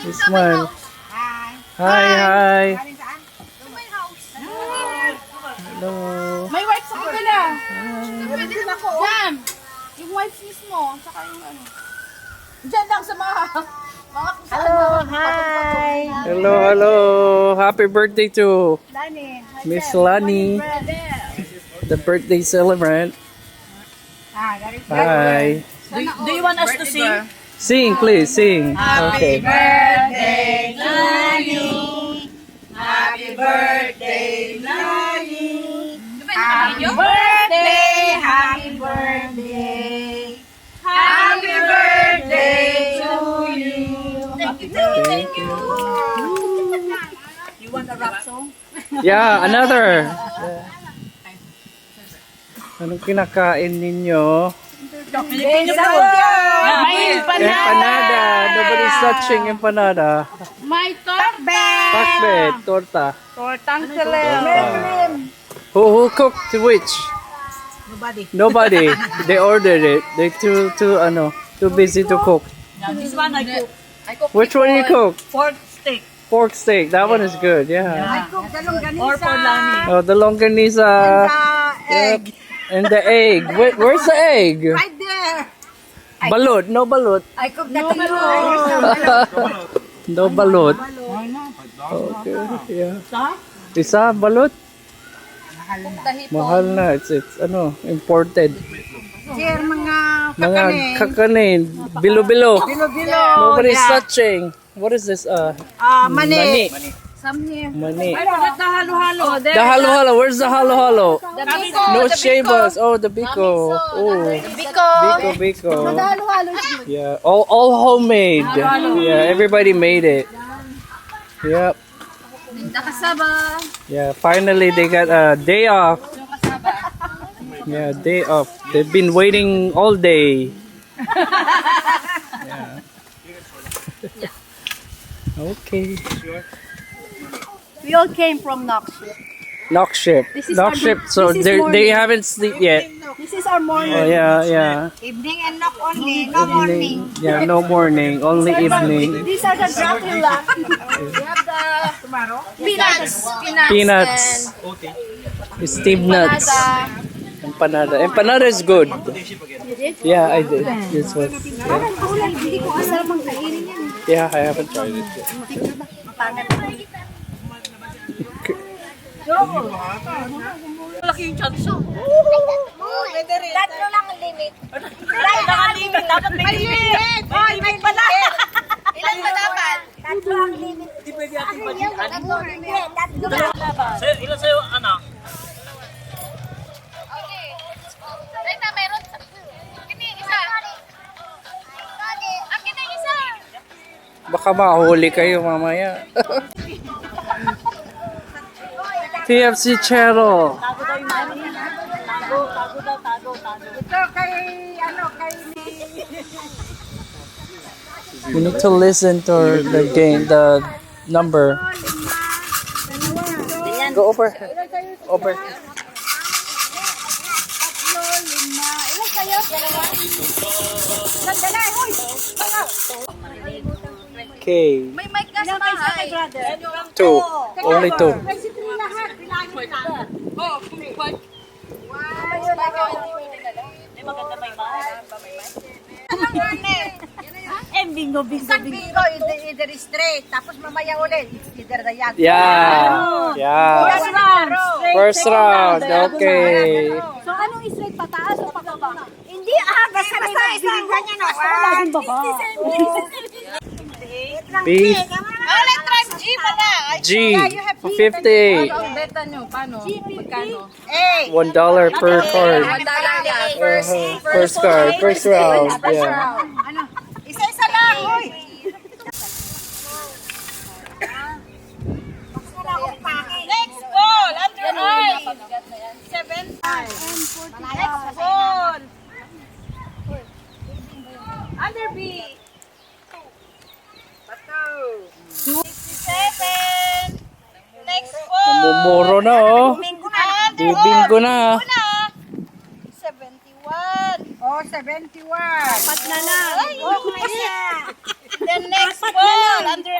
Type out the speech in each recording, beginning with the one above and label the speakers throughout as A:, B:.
A: This one. Hi. Hello.
B: May wipes ako pala. Pwede din ako. Jam. Yung wipes mismo. Saka yung ano. Diyan lang sa mga
C: Hello, hi.
A: Hello. Happy birthday to Miss Lani, the birthday celebrant. Hi.
C: Do you want us to sing?
A: Sing, please, sing. Okay.
C: Birthday, Lani. Happy birthday, Lani. Happy birthday, happy birthday. Happy birthday to you.
A: Thank you.
C: You want a rap song?
A: Yeah, another. Anong kinakain ninyo?
C: May
A: Empanada. Nobody's touching empanada.
B: may torbe.
A: Pakbet, torta.
B: Tortang
A: Torta. Who cooked which? Nobody. They ordered it. They too busy to cook.
C: Now this one I cook.
A: Which one you cook?
C: Pork steak.
A: Pork steak. That one is good. Yeah.
C: Or for Lani.
A: Oh, the longanisa. Yep. And the egg. Where's the egg?
B: Right there.
A: Balut. No balut.
B: I cook that
A: No balut. Okay. Yeah. Isa balut? Mahal na. It's imported.
B: Sir,
A: Mga kakanin. Bilo-bilo. Nobody's touching. What is this? Mani. Mani.
C: The halo-halo.
A: The halo-halo. Where's the halo-halo? No shavas. Oh, the biko. Oh, biko. Yeah, all homemade. Yeah, everybody made it. Yep. Yeah, finally they got a day off. Yeah, day off. They've been waiting all day. Yeah. Okay.
B: We all came from Knoxville.
A: Knock ship. So they haven't slept yet.
B: This is our morning.
A: Oh yeah.
B: Evening and knock only. No morning.
A: Yeah, no morning, only evening.
B: These are the Dracula. We have the
A: Peanuts. Steamed nuts. Empanada. Empanada is good. Yeah, I did. This was. Yeah, I haven't tried it yet.
C: Malaki yung chance.
B: Tatlo lang ang limit.
C: Naka-limit. Dapat may limit. May limit pala.
B: Ilan ba dapat?
C: Tatlo ang limit. Hindi pwede natin pag-ian.
B: Tatlo lang.
C: Sir, ilan sa'yo, anak?
B: Okay. Rita, meron. Akin yung isa. Akin na yung isa.
A: Baka mahuli kayo mamaya. TFC channel.
C: Tago daw yung mami. Tago daw.
B: Ito kay
A: You need to listen to the game, the number. Go over. Over.
B: Ilan kayo? Dalawa? Sandala, hoy!
A: Okay.
B: May mic na sa bahay.
A: Two. Only two.
C: Maganda may mahal. Bingo.
B: Isang bingo, either straight, tapos mamaya ulit, either the yag.
A: Yeah. First round. Okay.
B: So, anong straight, pataas o pababa?
C: Hindi basta isang ganyan o.
A: Beef.
B: Let's try G pala.
A: G. 50.
B: Ang beta nyo, paano? Magkano?
A: $1 per card. First card. First round. Yeah.
B: Ano? Isa-isa lang, hoy!
C: Next ball, under eye. 7. Next ball. Under B. 67. Next ball.
A: Mumuro na oh.
C: Bingo na.
A: Bibinggo na.
C: 71.
B: Oh, 71.
C: Pat na lang. Then next ball, under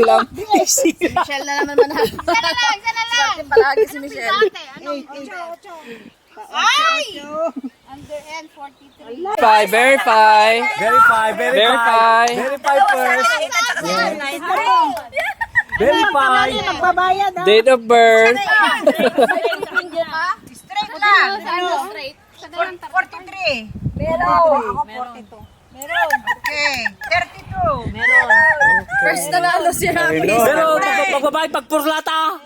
A: lang.
B: Michelle na naman manalo. Isa na lang. Swerte palagi si Michelle. Ay! Under N, 43.
A: Verify.
D: Verify first. Verify.
C: Magbabayad ha.
A: Date of birth.
C: Straight lang.
B: Straight.
C: 43. Meron. Ako 42. Meron. Okay. 32. Meron.
B: First nanalo si Happy.
D: Pero magbabayad pag purlata.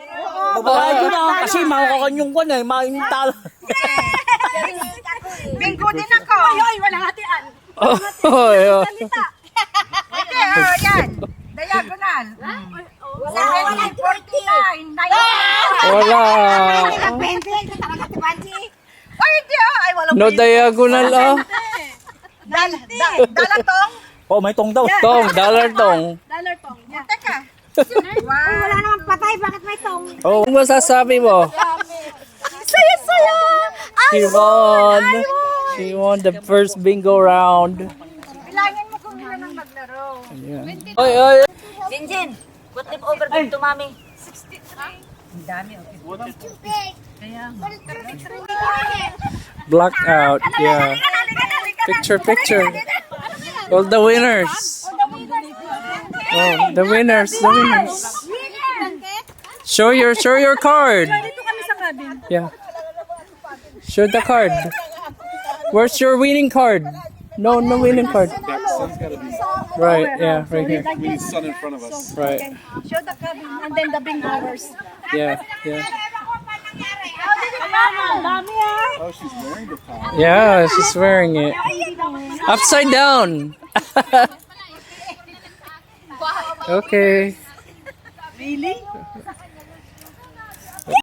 D: Magbabayad ko na. Kasi makakanyong ko na. Makakintala.
C: Bingo din ako. Ay, wala hatian.
A: Oh, yeah.
C: Okay, yan. Diagonal. 49.
A: Wala.
C: Ay, hindi ah. Ay, walang
A: No diagonal, oh.
C: dalatong.
D: Oh, may tong daw.
A: Tong, dollar tong.
C: Teka.
E: Wala namang patay, bakit may tong?
A: Oh, ano masasabi mo?
C: Saya-saya.
A: She won the first bingo round.
C: Bilangin mo kung ilan ang maglaro.
A: Yeah. Oy, oy.
C: Jinjin, what if over to mami? 63. Ang dami, okay.
A: Blackout. Yeah. Picture. All the winners. Oh, the winners. Show your card. Yeah. Show the card. Where's your winning card? No winning card. Right, yeah, right here.
F: We need sun in front of us.
A: Right.
E: Show the cabin and then the big hours.
A: Yeah.
F: Oh, she's wearing the top.
A: Yeah, she's wearing it. Upside down. Okay.
C: Really?